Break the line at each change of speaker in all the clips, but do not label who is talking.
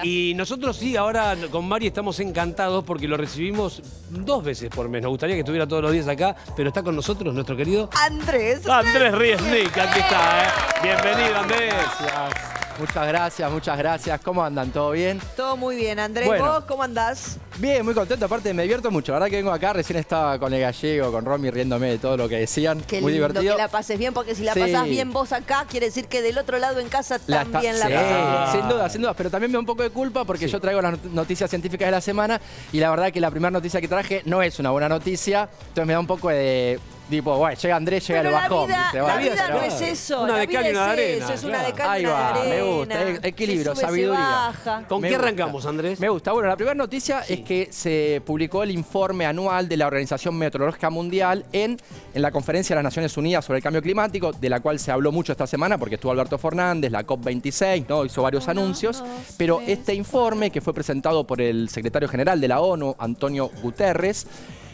Y nosotros sí, ahora con Mari estamos encantados porque lo recibimos 2 veces por mes. Nos gustaría que estuviera todos los días acá, pero está con nosotros nuestro querido
Andrés
Riesnik. Aquí está, ¿eh? Bienvenido, Andrés.
Gracias. Muchas gracias. ¿Cómo andan? ¿Todo bien?
Todo muy bien, Andrés.
Bueno.
¿Vos cómo andás?
Bien, muy contento. Aparte, me divierto mucho. La verdad que vengo acá, recién estaba con el gallego, con Romy, riéndome de todo lo que decían.
Qué
muy
lindo
divertido.
que la pases bien, porque si la
Sí.
pasás bien vos acá, quiere decir que del otro lado en casa también la
Sí,
pasás bien.
sin duda. Pero también me da un poco de culpa porque yo traigo las noticias científicas de la semana y la verdad que la primera noticia que traje no es una buena noticia. Entonces me da un poco de... Tipo, bueno, llega Andrés, llega
Pero
el bajón. ¿viste?
la
Bueno,
vida no
claro.
es eso.
Una
La
de
vida
cal y una de
es
arena,
eso, es una
claro.
de cal
Ahí
y una
va,
de
me
arena.
gusta. Equilibrio,
Se sube,
sabiduría.
se baja.
¿Con
Me
qué
gusta.
arrancamos, Andrés?
Me gusta. Bueno, la primera noticia es que se publicó el informe anual de la Organización Meteorológica Mundial en la Conferencia de las Naciones Unidas sobre el Cambio Climático, de la cual se habló mucho esta semana porque estuvo Alberto Fernández, la COP26, ¿no? Hizo varios anuncios. Pero este informe, que fue presentado por el secretario general de la ONU, Antonio Guterres,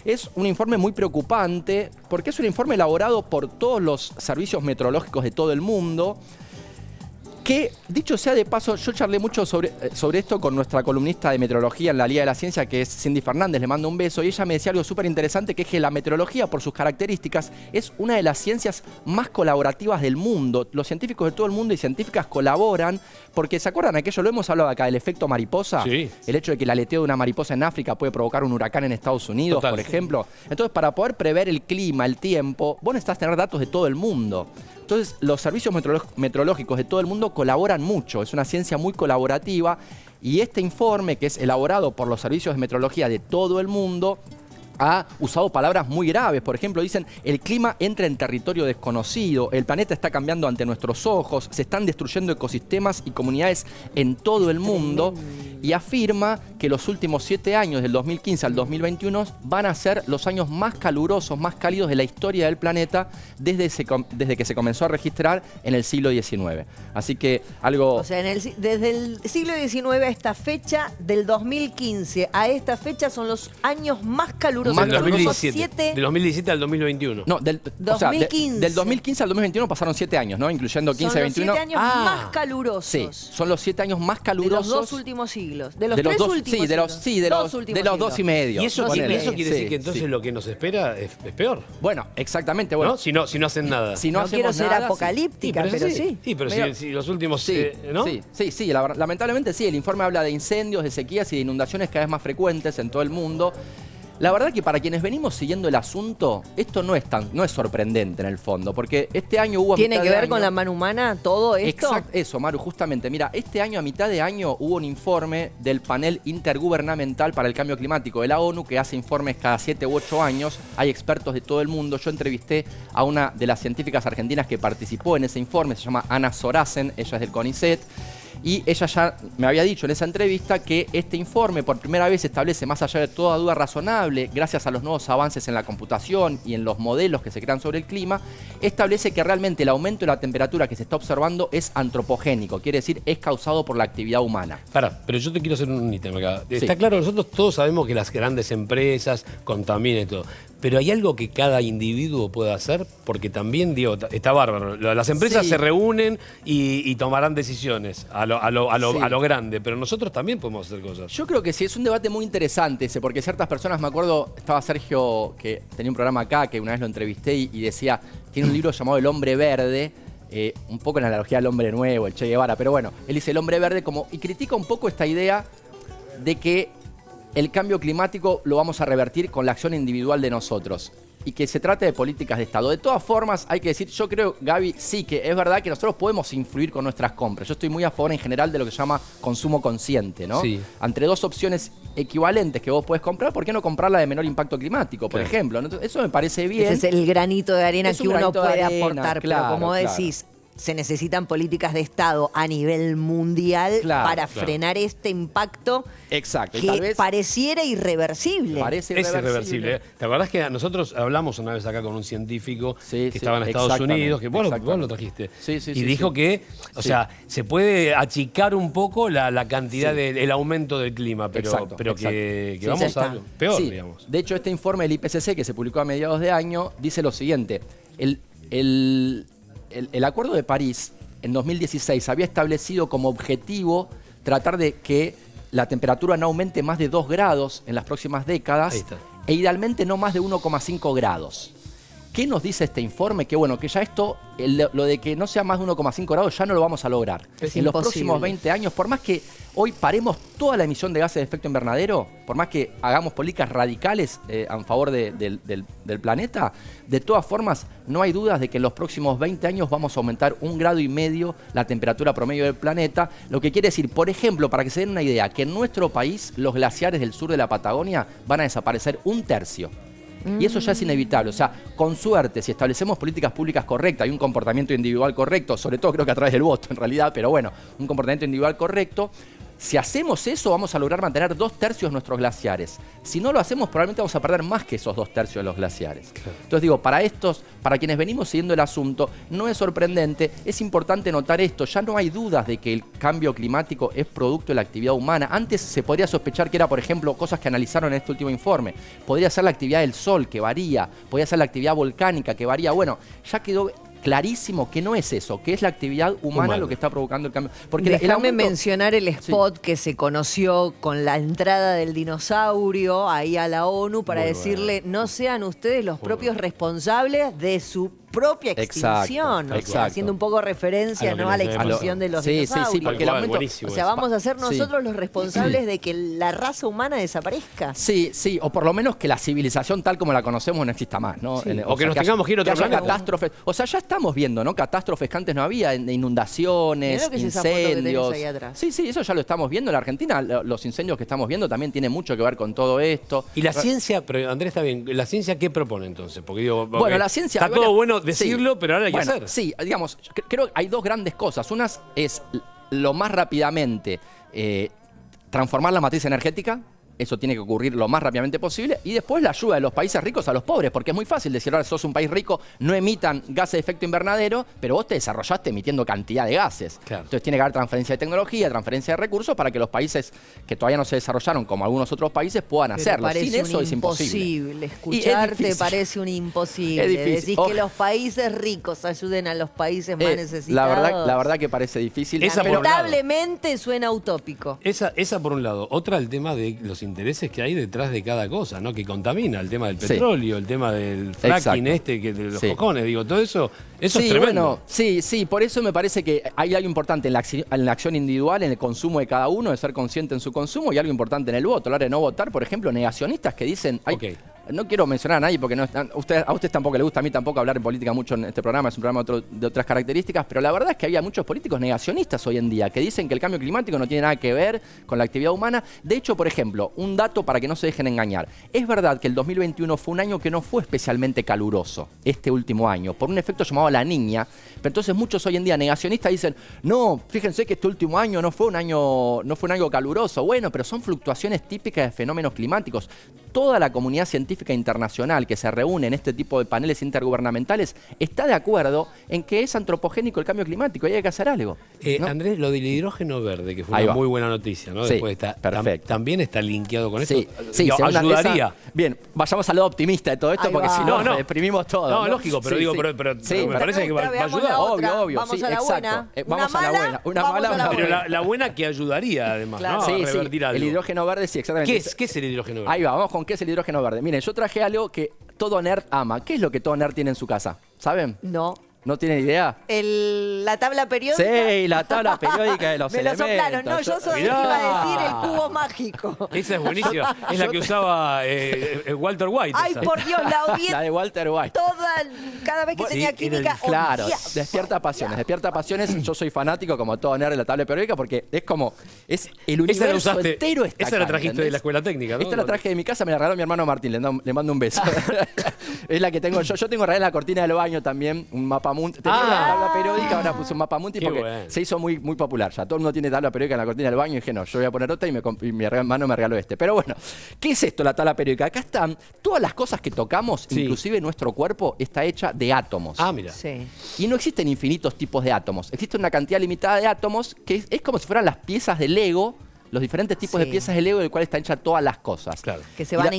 es un informe muy preocupante porque es un informe elaborado por todos los servicios meteorológicos de todo el mundo. Que, dicho sea de paso, yo charlé mucho sobre esto con nuestra columnista de meteorología en la Liga de la Ciencia, que es Cindy Fernández, le mando un beso, y ella me decía algo súper interesante, que es que la meteorología, por sus características, es una de las ciencias más colaborativas del mundo. Los científicos de todo el mundo y científicas colaboran, porque, ¿se acuerdan aquello? Lo hemos hablado acá, del efecto mariposa.
Sí.
El hecho de que el aleteo de una mariposa en África puede provocar un huracán en Estados Unidos,
Total,
por
sí.
ejemplo. Entonces, para poder prever el clima, el tiempo, vos necesitas tener datos de todo el mundo. Entonces, los servicios meteorológicos de todo el mundo colaboran mucho. Es una ciencia muy colaborativa y este informe, que es elaborado por los servicios de meteorología de todo el mundo, ha usado palabras muy graves. Por ejemplo, dicen, el clima entra en territorio desconocido, el planeta está cambiando ante nuestros ojos, se están destruyendo ecosistemas y comunidades en todo el mundo, y afirma que los últimos 7 años, del 2015 al 2021, van a ser los años más calurosos, más cálidos de la historia del planeta desde que se comenzó a registrar en el siglo XIX. Así que algo...
O sea, desde el siglo XIX a esta fecha, del 2015 a esta fecha, son los años más calurosos.
Más
Del
Los
2017.
7.
Del 2017 al 2021.
No, del
2015.
del 2015 al 2021 pasaron 7 años, ¿no? Incluyendo 15 y
Son los
21.
7 años más calurosos.
Sí, son los 7 años más
De
calurosos.
los 2 últimos siglos. De los
de los
3
dos,
últimos
sí, de los,
siglos.
sí, de los,
últimos
de los
siglos.
2 y medio.
Y eso,
Ponele.
eso quiere decir
Sí,
que entonces
sí.
lo que nos espera es peor,
Bueno, exactamente. Bueno,
¿no? Si no hacen nada.
si no
No quiero
hacemos
ser
nada,
apocalíptica, pero sí.
Sí, pero
Medio-
si los últimos,
Sí,
¿no?
sí, lamentablemente sí. El informe habla de incendios, de sequías y de inundaciones cada vez más frecuentes en todo el mundo. La verdad que para quienes venimos siguiendo el asunto, esto no es sorprendente en el fondo, porque este año hubo... a
¿Tiene
mitad
que
de
ver
año-
con la mano humana todo esto?
Exacto, eso, Maru, justamente. Mira, este año, a mitad de año, hubo un informe del panel intergubernamental para el cambio climático de la ONU, que hace informes cada 7 u 8 años. Hay expertos de todo el mundo. Yo entrevisté a una de las científicas argentinas que participó en ese informe, se llama Ana Sorasen, ella es del CONICET. Y ella ya me había dicho en esa entrevista que este informe por primera vez establece, más allá de toda duda razonable, gracias a los nuevos avances en la computación y en los modelos que se crean sobre el clima, establece que realmente el aumento de la temperatura que se está observando es antropogénico, quiere decir, es causado por la actividad humana.
Pará, pero yo te quiero hacer un ítem acá.
Sí.
Está claro, nosotros todos sabemos que las grandes empresas contaminan y todo. Pero hay algo que cada individuo puede hacer, porque también, digo, está bárbaro. Las empresas
Sí.
se reúnen y tomarán decisiones a lo grande, pero nosotros también podemos hacer cosas.
Yo creo que sí, es un debate muy interesante ese, porque ciertas personas, me acuerdo, estaba Sergio, que tenía un programa acá, que una vez lo entrevisté y decía, tiene un libro llamado El Hombre Verde, un poco en analogía al hombre nuevo, el Che Guevara, pero bueno, él dice El Hombre Verde y critica un poco esta idea de que el cambio climático lo vamos a revertir con la acción individual de nosotros y que se trate de políticas de Estado. De todas formas, hay que decir, yo creo, Gaby, sí que es verdad que nosotros podemos influir con nuestras compras. Yo estoy muy a favor en general de lo que se llama consumo consciente, ¿no?
Sí.
Entre dos opciones equivalentes que vos podés comprar, ¿por qué no comprarla de menor impacto climático, por
Claro.
ejemplo? Entonces, eso me parece bien.
Ese es el granito de arena
Es
que
un
uno
granito de
puede
arena,
aportar.
claro,
pero como
claro.
decís, se necesitan políticas de Estado a nivel mundial
Claro,
para
claro.
frenar este impacto
Exacto. Y
que
tal vez
pareciera irreversible.
parece
Es
irreversible.
irreversible. ¿Te acordás que nosotros hablamos una vez acá con un científico
Sí,
que
sí,
estaba en Estados
exactamente,
Unidos, que vos lo
exactamente.
trajiste,
Sí, sí,
y
sí,
dijo
sí.
que, o
Sí.
sea, se puede achicar un poco la cantidad
Sí.
el aumento del clima, pero,
Exacto,
pero
exacto.
que
Sí,
vamos
ya
a
está.
algo peor,
Sí,
digamos.
de hecho, este informe del IPCC que se publicó a mediados de año dice lo siguiente. El Acuerdo de París en 2016 había establecido como objetivo tratar de que la temperatura no aumente más de 2 grados en las próximas décadas e idealmente no más de 1,5 grados. ¿Qué nos dice este informe? Que bueno, que ya esto, lo de que no sea más de 1,5 grados ya no lo vamos a lograr. En los próximos 20 años, por más que hoy paremos toda la emisión de gases de efecto invernadero, por más que hagamos políticas radicales a favor del planeta, de todas formas no hay dudas de que en los próximos 20 años vamos a aumentar 1,5 grados la temperatura promedio del planeta. Lo que quiere decir, por ejemplo, para que se den una idea, que en nuestro país los glaciares del sur de la Patagonia van a desaparecer 1/3. Y eso ya es inevitable. O sea, con suerte, si establecemos políticas públicas correctas y un comportamiento individual correcto, sobre todo creo que a través del voto en realidad, pero bueno, un comportamiento individual correcto, si hacemos eso vamos a lograr mantener 2/3 de nuestros glaciares. Si no lo hacemos, probablemente vamos a perder más que esos 2/3 de los glaciares. Claro. Entonces digo, para quienes venimos siguiendo el asunto, no es sorprendente, es importante notar esto. Ya no hay dudas de que el cambio climático es producto de la actividad humana. Antes se podría sospechar que era, por ejemplo, cosas que analizaron en este último informe. Podría ser la actividad del sol, que varía. Podría ser la actividad volcánica, que varía. Bueno, ya quedó clarísimo que no es eso, que es la actividad humana lo que está provocando el cambio.
Porque déjame mencionar el spot que se conoció con la entrada del dinosaurio ahí a la ONU para decirle, no sean ustedes los propios responsables de su propia extinción.
Exacto.
Haciendo un poco referencia a la extinción de los dinosaurios.
Sí, porque el aumento,
o sea, vamos a ser nosotros los responsables de que la raza humana desaparezca.
Sí, o por lo menos que la civilización tal como la conocemos no exista más, ¿no?
Sí. O que nos tengamos que ir a otro planeta.
Catástrofes. O sea, ya estamos viendo, ¿no? Catástrofes que antes no había, de inundaciones, incendios.
Ahí atrás.
Sí, eso ya lo estamos viendo en la Argentina. Los incendios que estamos viendo también tienen mucho que ver con todo esto.
Y la ciencia, pero Andrés está bien, ¿la ciencia qué propone entonces? Porque digo,
bueno, la ciencia...
Está todo bueno decirlo, pero ahora hay que hacer.
Sí, digamos, creo que hay dos grandes cosas. Una es lo más rápidamente transformar la matriz energética. Eso tiene que ocurrir lo más rápidamente posible. Y después la ayuda de los países ricos a los pobres, porque es muy fácil decir, ahora sos un país rico, no emitan gases de efecto invernadero, pero vos te desarrollaste emitiendo cantidad de gases. Claro. Entonces tiene que haber transferencia de tecnología, transferencia de recursos para que los países que todavía no se desarrollaron, como algunos otros países, puedan hacerlo. Sin eso es imposible.
Escucharte parece un imposible.
Es difícil.
Decís que los países ricos ayuden a los países más necesitados.
La verdad que parece difícil.
Lamentablemente suena utópico.
Esa por un lado. Otra, el tema de los intereses que hay detrás de cada cosa, ¿no? Que contamina, el tema del petróleo, el tema del fracking que de los cojones, digo, todo eso es tremendo.
Bueno, sí, por eso me parece que hay algo importante en la acción individual, en el consumo de cada uno, de ser consciente en su consumo, y algo importante en el voto. A la hora de no votar, por ejemplo, negacionistas que dicen... No quiero mencionar a nadie porque a usted tampoco le gusta, a mí tampoco hablar en política mucho en este programa, es un programa de otras características, pero la verdad es que había muchos políticos negacionistas hoy en día que dicen que el cambio climático no tiene nada que ver con la actividad humana. De hecho, por ejemplo, un dato para que no se dejen engañar. Es verdad que el 2021 fue un año que no fue especialmente caluroso, este último año, por un efecto llamado La Niña, pero entonces muchos hoy en día negacionistas dicen, no, fíjense que este último año no fue un año caluroso. Bueno, pero son fluctuaciones típicas de fenómenos climáticos. Toda la comunidad científica internacional que se reúne en este tipo de paneles intergubernamentales está de acuerdo en que es antropogénico el cambio climático y hay que hacer algo, ¿no?
Andrés, lo del hidrógeno verde, que fue una muy buena noticia, ¿no? Después también está linkeado con esto.
Sí,
ayudaría.
Bien, vayamos al lado optimista de todo esto porque si no, deprimimos todo.
No, lógico, pero pero me parece que va a ayudar.
Obvio,
vamos a la buena.
Vamos a la buena. Una mala.
Pero la buena que ayudaría además, ¿no?
Sí,
a revertir algo.
El hidrógeno verde, sí, exactamente.
¿Qué es el hidrógeno verde?
Ahí va, vamos con qué es el hidrógeno verde. Miren, yo traje algo que todo nerd ama. ¿Qué es lo que todo nerd tiene en su casa? ¿Saben?
No.
¿No tienen idea?
La tabla periódica.
Sí, la tabla periódica de los elementos.
Me lo soplaron. No, yo solo iba a decir el cubo mágico.
Esa es buenísima. Es la que usaba Walter White.
Ay, por Dios, la odié.
La de Walter White.
Cada vez que tenía química.
Claro, despierta pasiones. Yo soy fanático, como todo nerd, de la tabla periódica, porque es como... Es el universo entero está
Esa la trajiste de la escuela técnica, ¿no?
Esta la traje de mi casa, me la regaló mi hermano Martín. Le mando un beso. Es la que tengo yo. Yo tengo regalada en la cortina del baño también, un mapa mundi. Tenía una tabla periódica, ahora puse un mapa mundi porque se hizo muy popular. Ya todo el mundo tiene tabla periódica en la cortina del baño y dije, no, yo voy a poner otra y mi hermano me regaló este. Pero bueno, ¿qué es esto, la tabla periódica? Acá están todas las cosas que tocamos, inclusive nuestro cuerpo está hecha de átomos.
Ah, mira.
Sí.
Y no existen infinitos tipos de átomos. Existe una cantidad limitada de átomos que es como si fueran las piezas de Lego, los diferentes tipos de piezas de Lego del cual están hechas todas las cosas.
Claro. Que se van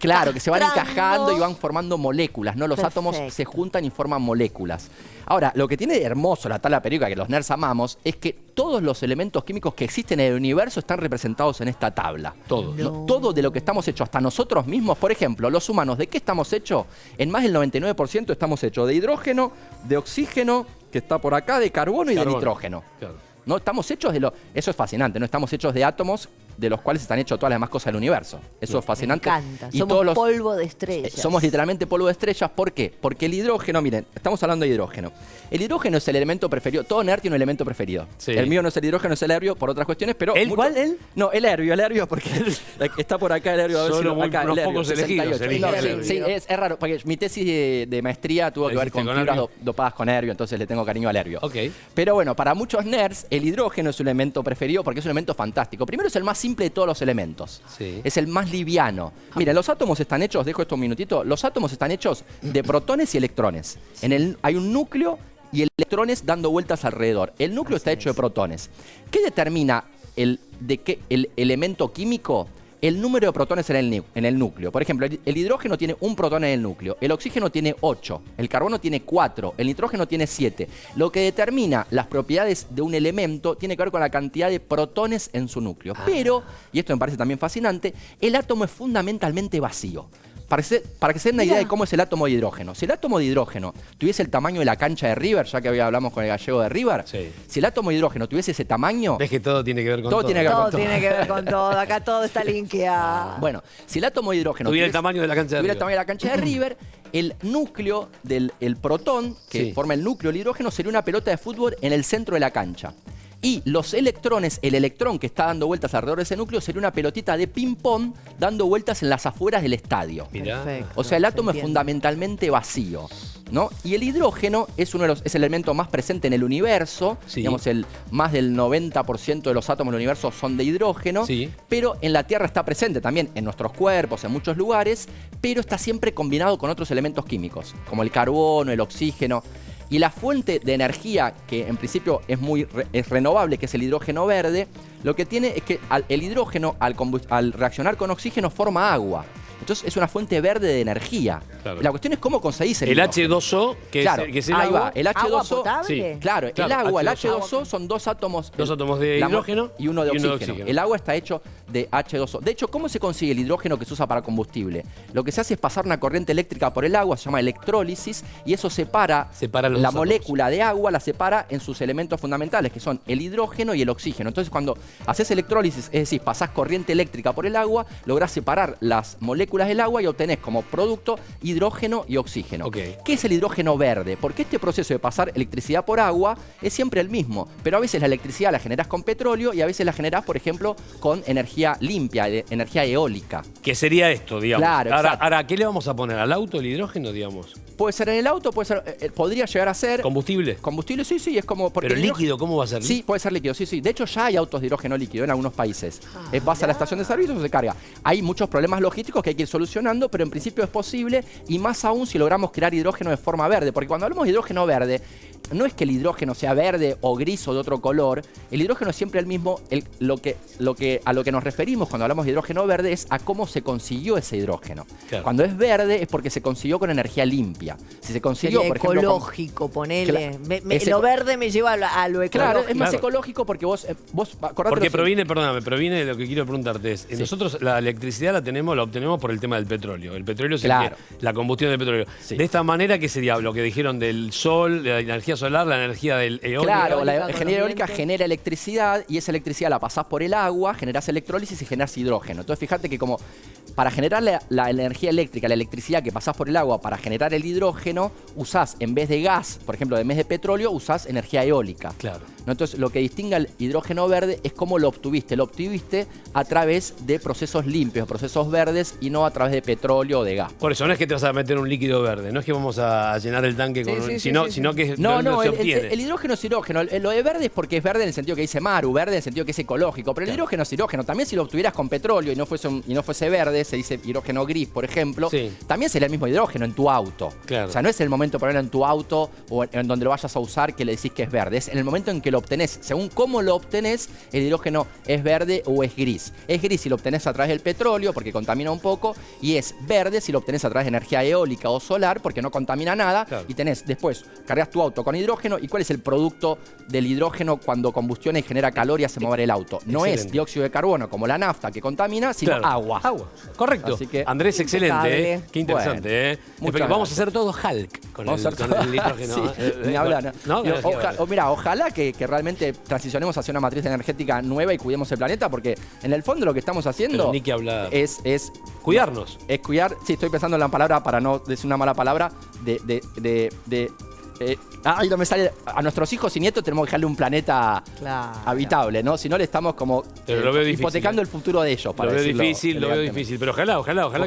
Claro, que se van encajando y van formando moléculas, ¿no? Los átomos se juntan y forman moléculas. Ahora, lo que tiene de hermoso la tabla periódica que los nerds amamos es que todos los elementos químicos que existen en el universo están representados en esta tabla.
Todos.
No. Todo de lo que estamos hechos, hasta nosotros mismos. Por ejemplo, los humanos, ¿de qué estamos hechos? En más del 99% estamos hechos de hidrógeno, de oxígeno, que está por acá, de carbono y de nitrógeno. Claro. No estamos hechos de lo... Eso es fascinante, ¿no? Estamos hechos de átomos de los cuales están hechos todas las demás cosas del universo. Eso es fascinante.
Me encanta.
Y
somos polvo de estrellas.
Somos literalmente polvo de estrellas. ¿Por qué? Porque el hidrógeno, miren, estamos hablando de hidrógeno. El hidrógeno es el elemento preferido. Todo nerd tiene un elemento preferido. Sí. El mío no es el hidrógeno, es el helio por otras cuestiones, pero...
¿Cuál? ¿El?
No, el helio porque está por acá el helio. A ver
solo
si acá,
unos pocos elegidos.
Sí, es raro, porque mi tesis de maestría tuvo que ver con fibras dopadas con helio, entonces le tengo cariño al helio.
Okay.
Pero bueno, para muchos nerds, el hidrógeno es un elemento preferido porque es un elemento fantástico. Primero es el más simple de todos los elementos. Sí. Es el más liviano. Miren, los átomos están hechos, dejo esto un minutito, los átomos están hechos de protones y electrones. Hay un núcleo y electrones dando vueltas alrededor. El núcleo está hecho de protones. ¿Qué determina el elemento químico? El número de protones en el núcleo. Por ejemplo, el hidrógeno tiene un protón en el núcleo, el oxígeno tiene 8, el carbono tiene 4, el nitrógeno tiene 7. Lo que determina las propiedades de un elemento tiene que ver con la cantidad de protones en su núcleo. Pero, y esto me parece también fascinante, el átomo es fundamentalmente vacío. Para que se den una idea de cómo es el átomo de hidrógeno. Si el átomo de hidrógeno tuviese el tamaño de la cancha de River, ya que hoy hablamos con el gallego de River, si el átomo de hidrógeno tuviese ese tamaño...
Ves que todo tiene que ver con
todo. Todo tiene que ver con todo. Acá todo está linkeado.
Bueno, si el átomo de hidrógeno
tuviera el tamaño de la cancha de River,
el núcleo del protón, que forma el núcleo del hidrógeno, sería una pelota de fútbol en el centro de la cancha. Y los electrones, el electrón que está dando vueltas alrededor de ese núcleo sería una pelotita de ping-pong dando vueltas en las afueras del estadio.
Perfecto,
o sea, el átomo es fundamentalmente vacío, ¿no? Y el hidrógeno es es el elemento más presente en el universo. Sí. Digamos, más del 90% de los átomos del universo son de hidrógeno. Sí. Pero en la Tierra está presente también en nuestros cuerpos, en muchos lugares, pero está siempre combinado con otros elementos químicos, como el carbono, el oxígeno. Y la fuente de energía, que en principio es renovable, que es el hidrógeno verde, lo que tiene es que el hidrógeno, al reaccionar con oxígeno, forma agua. Entonces es una fuente verde de energía. Claro. La cuestión es cómo conseguís el
H2O, que es el agua.
El H2O,
¿Agua potable?
Sí. Claro, el agua, el H2O son dos átomos
de hidrógeno
y uno de oxígeno. El agua está hecho de H2O. De hecho, ¿cómo se consigue el hidrógeno que se usa para combustible? Lo que se hace es pasar una corriente eléctrica por el agua, se llama electrólisis, y eso separa la molécula de agua, la separa en sus elementos fundamentales, que son el hidrógeno y el oxígeno. Entonces, cuando haces electrólisis, es decir, pasás corriente eléctrica por el agua, lográs separar las moléculas del agua y obtenés como producto hidrógeno y oxígeno. Okay. ¿Qué es el hidrógeno verde? Porque este proceso de pasar electricidad por agua es siempre el mismo, pero a veces la electricidad la generás con petróleo y a veces la generás, por ejemplo, con energía limpia, energía eólica.
¿Qué sería esto, digamos?
Claro,
ahora, ¿qué le vamos a poner? ¿Al auto el hidrógeno, digamos?
Puede ser en el auto, puede ser, podría llegar a ser...
¿Combustible?
Combustible, sí, es como...
¿Pero líquido? ¿Cómo va a ser?
Sí, puede ser líquido, sí. De hecho, ya hay autos de hidrógeno líquido en algunos países. Vas a la estación de servicio y se carga. Hay muchos problemas logísticos que hay que ir solucionando, pero en principio es posible, y más aún si logramos crear hidrógeno de forma verde. Porque cuando hablamos de hidrógeno verde, no es que el hidrógeno sea verde o gris o de otro color. El hidrógeno es siempre el mismo. A lo que nos referimos cuando hablamos de hidrógeno verde es a cómo se consiguió ese hidrógeno. Claro. Cuando es verde es porque se consiguió con energía limpia. Si se consiguió,
sería
por ejemplo,
ecológico, ponele. Lo verde me lleva a lo ecológico.
Claro, es más ecológico porque vos
porque proviene de lo que quiero preguntarte es, nosotros la electricidad la obtenemos por el tema del petróleo. El petróleo es la combustión del petróleo. Sí. De esta manera, ¿qué sería lo que dijeron del sol, de la energía solar, la energía del eólica?
Claro, la energía eólica genera electricidad y esa electricidad la pasás por el agua, generás electrólisis y generás hidrógeno. Entonces fíjate que como para generar la energía eléctrica, la electricidad que pasás por el agua para generar el hidrógeno, usás en vez de gas, por ejemplo, en vez de petróleo, usás energía eólica. Claro. ¿No? Entonces lo que distingue al hidrógeno verde es cómo lo obtuviste. Lo obtuviste a través de procesos limpios, procesos verdes y no a través de petróleo o de gas.
Por eso no es que te vas a meter un líquido verde, no es que vamos a llenar el tanque con sino que
no,
se obtiene.
El hidrógeno es hidrógeno. Lo de verde es porque es verde en el sentido que dice Maru, verde en el sentido que es ecológico. Pero el hidrógeno es hidrógeno. También si lo obtuvieras con petróleo y no fuese verde, se dice hidrógeno gris, por ejemplo, también sería el mismo hidrógeno en tu auto. Claro. O sea, no es el momento de ponerlo en tu auto o en donde lo vayas a usar que le decís que es verde. Es en el momento en que lo obtenés. Según cómo lo obtenés, el hidrógeno es verde o es gris. Es gris si lo obtenés a través del petróleo, porque contamina un poco, y es verde si lo obtenés a través de energía eólica o solar, porque no contamina nada. Claro. Y tenés después, cargas tu auto con hidrógeno. ¿Y cuál es el producto del hidrógeno cuando combustiona y genera calor y hace mover el auto? No es dióxido de carbono como la nafta que contamina, sino agua.
Correcto. Así que, Andrés, excelente. Qué interesante. Bueno, vamos a hacer todo Hulk con el hidrógeno.
Sí, ni hablar. Mira, ojalá que realmente transicionemos hacia una matriz energética nueva y cuidemos el planeta, porque en el fondo lo que estamos haciendo
ni que hablar.
es
cuidarnos.
Es cuidar. Sí, estoy pensando en la palabra para no decir una mala palabra. No me sale. A nuestros hijos y nietos tenemos que dejarle un planeta habitable, ¿no? Si no, le estamos como hipotecando el futuro de ellos.
Lo veo difícil, pero ojalá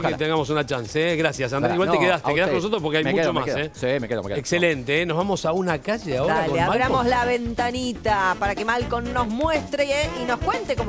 que tengamos una chance. Gracias, Andrés. Igual te quedás con nosotros porque hay mucho más.
Sí, me quedo.
Excelente. Nos vamos a una calle ahora.
Dale, abramos la ventanita para que Malcolm nos muestre y nos cuente cómo